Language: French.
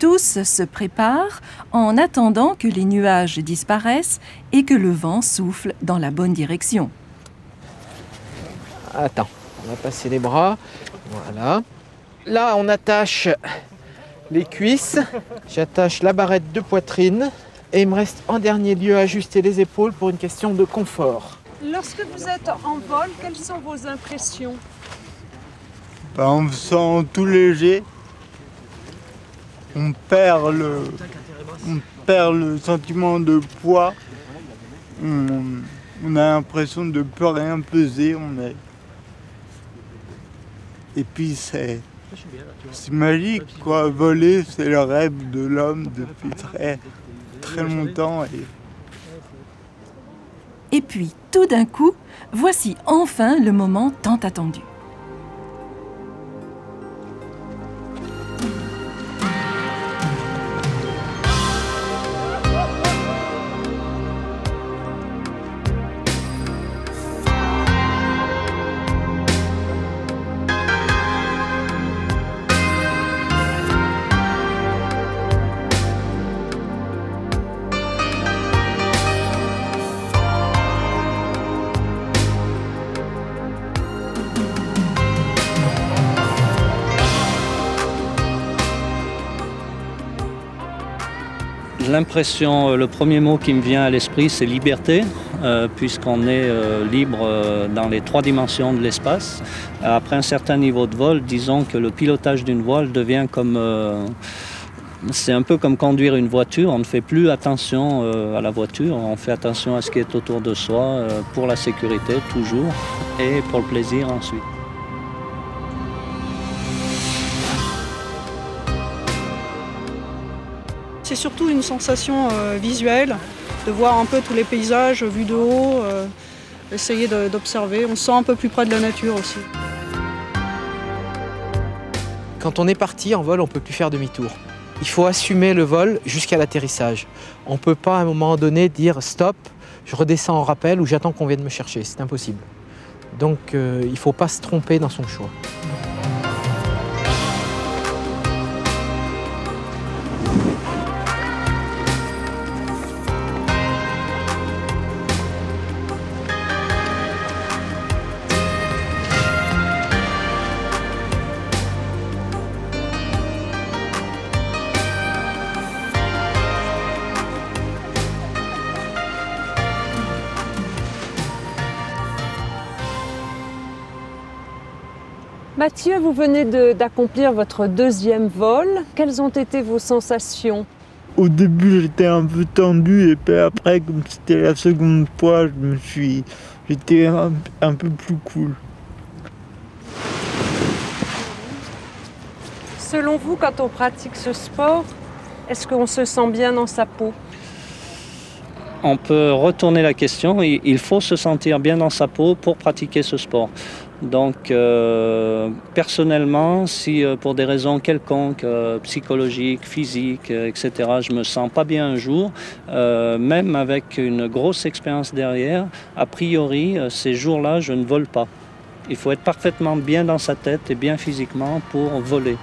Tous se préparent en attendant que les nuages disparaissent et que le vent souffle dans la bonne direction. Attends, on va passer les bras. Voilà. Là, on attache les cuisses. J'attache la barrette de poitrine. Et il me reste en dernier lieu à ajuster les épaules pour une question de confort. Lorsque vous êtes en vol, quelles sont vos impressions? On se sent tout léger. On perd le sentiment de poids. On a l'impression de ne plus rien peser. Et puis c'est magique, quoi. Voler, c'est le rêve de l'homme depuis très longtemps. Et puis, tout d'un coup, voici enfin le moment tant attendu. L'impression, le premier mot qui me vient à l'esprit, c'est liberté, puisqu'on est libre dans les 3 dimensions de l'espace. Après un certain niveau de vol, disons que le pilotage d'une voile devient comme... c'est un peu comme conduire une voiture, on ne fait plus attention à la voiture, on fait attention à ce qui est autour de soi, pour la sécurité toujours, et pour le plaisir ensuite. C'est surtout une sensation visuelle, de voir un peu tous les paysages vus de haut, essayer d'observer. On se sent un peu plus près de la nature aussi. Quand on est parti en vol, on ne peut plus faire demi-tour. Il faut assumer le vol jusqu'à l'atterrissage. On ne peut pas à un moment donné dire stop, je redescends en rappel ou j'attends qu'on vienne me chercher. C'est impossible. Donc il ne faut pas se tromper dans son choix. Mathieu, vous venez d'accomplir votre 2e vol. Quelles ont été vos sensations? Au début, j'étais un peu tendu et puis après, comme c'était la seconde fois, j'étais un peu plus cool. Selon vous, quand on pratique ce sport, est-ce qu'on se sent bien dans sa peau? On peut retourner la question, il faut se sentir bien dans sa peau pour pratiquer ce sport. Donc personnellement, si pour des raisons quelconques, psychologiques, physiques, etc., je me sens pas bien un jour, même avec une grosse expérience derrière, a priori, ces jours-là, je ne vole pas. Il faut être parfaitement bien dans sa tête et bien physiquement pour voler.